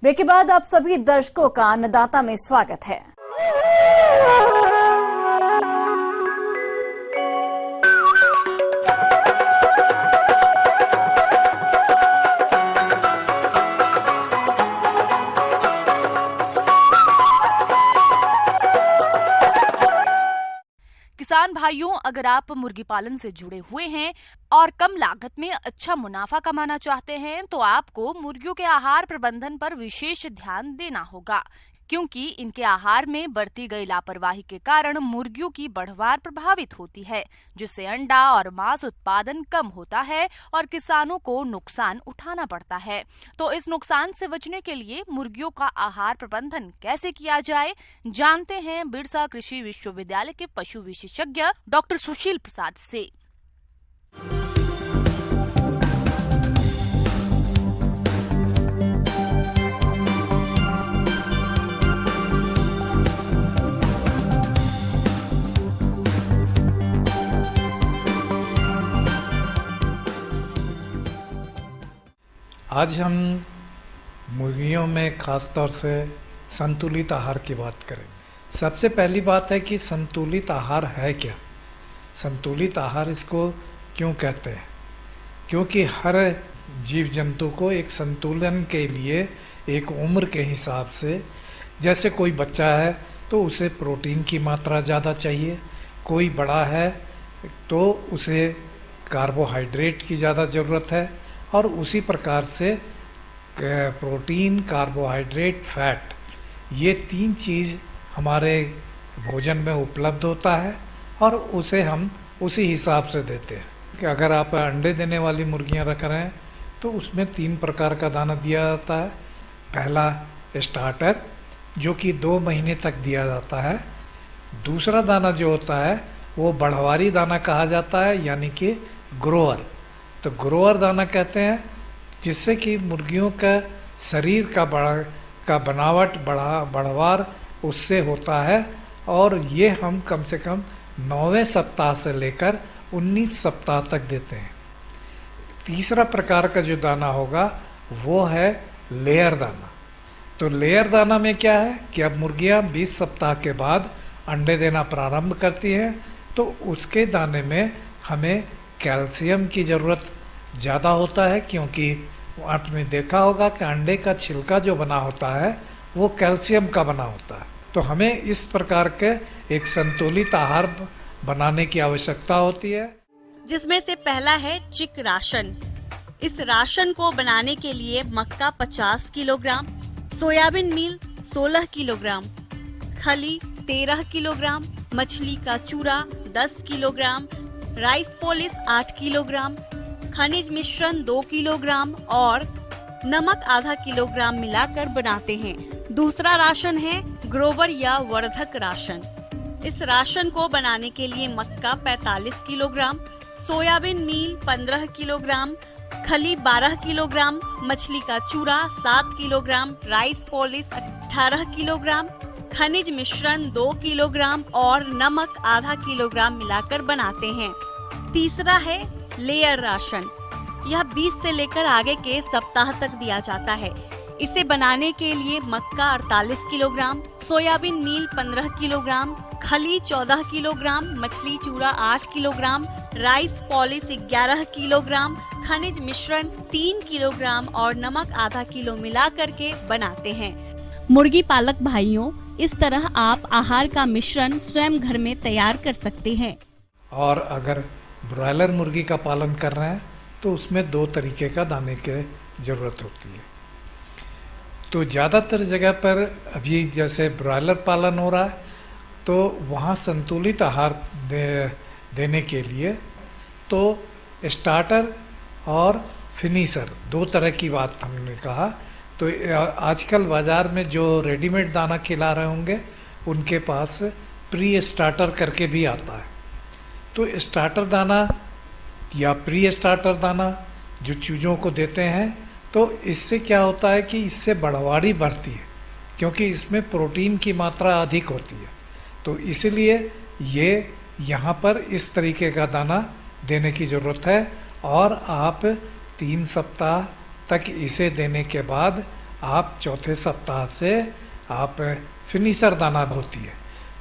Break के बाद आप सभी दर्शकों का अन्नदाता में स्वागत है। किसान भाइयों, अगर आप मुर्गी पालन से जुड़े हुए हैं और कम लागत में अच्छा मुनाफा कमाना चाहते हैं तो आपको मुर्गियों के आहार प्रबंधन पर विशेष ध्यान देना होगा, क्योंकि इनके आहार में बरती गई लापरवाही के कारण मुर्गियों की बढ़वार प्रभावित होती है, जिससे अंडा और मांस उत्पादन कम होता है और किसानों को नुकसान उठाना पड़ता है। तो इस नुकसान से बचने के लिए मुर्गियों का आहार प्रबंधन कैसे किया जाए, जानते हैं बिरसा कृषि विश्वविद्यालय के पशु विशेषज्ञ डॉक्टर सुशील प्रसाद से। आज हम मुर्गियों में ख़ास तौर से संतुलित आहार की बात करें। सबसे पहली बात है कि संतुलित आहार है क्या। संतुलित आहार इसको क्यों कहते हैं? क्योंकि हर जीव जंतु को एक संतुलन के लिए एक उम्र के हिसाब से, जैसे कोई बच्चा है तो उसे प्रोटीन की मात्रा ज़्यादा चाहिए, कोई बड़ा है तो उसे कार्बोहाइड्रेट की ज़्यादा ज़रूरत है, और उसी प्रकार से प्रोटीन, कार्बोहाइड्रेट, फैट, ये तीन चीज़ हमारे भोजन में उपलब्ध होता है और उसे हम उसी हिसाब से देते हैं। कि अगर आप अंडे देने वाली मुर्गियां रख रहे हैं तो उसमें 3 प्रकार का दाना दिया जाता है। पहला स्टार्टर, जो कि 2 महीने तक दिया जाता है। दूसरा दाना जो होता है वो बढ़वारी दाना कहा जाता है, यानी कि ग्रोअर। तो ग्रोअर दाना कहते हैं, जिससे कि मुर्गियों का शरीर का बनावट बढ़वार उससे होता है, और ये हम कम से कम 9वें सप्ताह से लेकर 19 सप्ताह तक देते हैं। तीसरा प्रकार का जो दाना होगा वो है लेयर दाना। तो लेयर दाना में क्या है कि अब मुर्गियां 20 सप्ताह के बाद अंडे देना प्रारंभ करती हैं, तो उसके दाने में हमें कैल्शियम की ज़रूरत ज़्यादा होता है, क्योंकि आपने देखा होगा कि अंडे का छिलका जो बना होता है वो कैल्शियम का बना होता है। तो हमें इस प्रकार के एक संतुलित आहार बनाने की आवश्यकता होती है, जिसमें से पहला है चिक राशन। इस राशन को बनाने के लिए मक्का 50 किलोग्राम, सोयाबीन मील 16 किलोग्राम, खली 13 किलोग्राम, मछली का चूरा 10 किलोग्राम, राइस पोलिस 8 किलोग्राम, खनिज मिश्रण 2 किलोग्राम और नमक आधा किलोग्राम मिलाकर बनाते हैं। दूसरा राशन है ग्रोवर या वर्धक राशन। इस राशन को बनाने के लिए मक्का 45 किलोग्राम, सोयाबीन मील 15 किलोग्राम, खली 12 किलोग्राम, मछली का चूरा 7 किलोग्राम, राइस पोलिस 18 किलोग्राम, खनिज मिश्रण 2 किलोग्राम और नमक आधा किलोग्राम मिलाकर बनाते हैं। तीसरा है लेयर राशन। यह 20 से लेकर आगे के सप्ताह तक दिया जाता है। इसे बनाने के लिए मक्का 48 किलोग्राम, सोयाबीन मील 15 किलोग्राम, खली 14 किलोग्राम, मछली चूरा 8 किलोग्राम, राइस पॉलिश 11 किलोग्राम, खनिज मिश्रण 3 किलोग्राम और नमक आधा किलो मिला करके बनाते हैं। मुर्गी पालक भाइयों, इस तरह आप आहार का मिश्रण स्वयं घर में तैयार कर सकते हैं। और अगर ब्रॉयलर मुर्गी का पालन कर रहे हैं तो उसमें 2 तरीके का दाने की ज़रूरत होती है। तो ज़्यादातर जगह पर अभी जैसे ब्रॉयलर पालन हो रहा है तो वहाँ संतुलित आहार देने के लिए तो स्टार्टर और फिनिशर 2 तरह की बात हमने कहा। तो आजकल बाज़ार में जो रेडीमेड दाना खिला रहे होंगे उनके पास प्री स्टार्टर करके भी आता है। तो स्टार्टर दाना या प्री स्टार्टर दाना जो चूज़ों को देते हैं, तो इससे क्या होता है कि इससे बढ़वाड़ी बढ़ती है, क्योंकि इसमें प्रोटीन की मात्रा अधिक होती है। तो इसलिए ये यहाँ पर इस तरीके का दाना देने की ज़रूरत है। और आप 3 सप्ताह तक इसे देने के बाद आप चौथे सप्ताह से आप फिनिशर दाना होती है,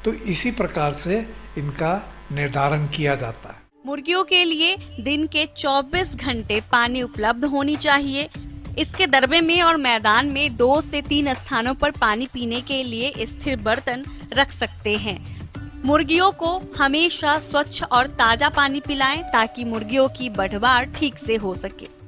तो इसी प्रकार से इनका निर्धारण किया जाता है। मुर्गियों के लिए दिन के 24 घंटे पानी उपलब्ध होनी चाहिए। इसके दरबे में और मैदान में 2 से 3 स्थानों पर पानी पीने के लिए स्थिर बर्तन रख सकते हैं। मुर्गियों को हमेशा स्वच्छ और ताजा पानी पिलाएं ताकि मुर्गियों की बढ़वार ठीक से हो सके।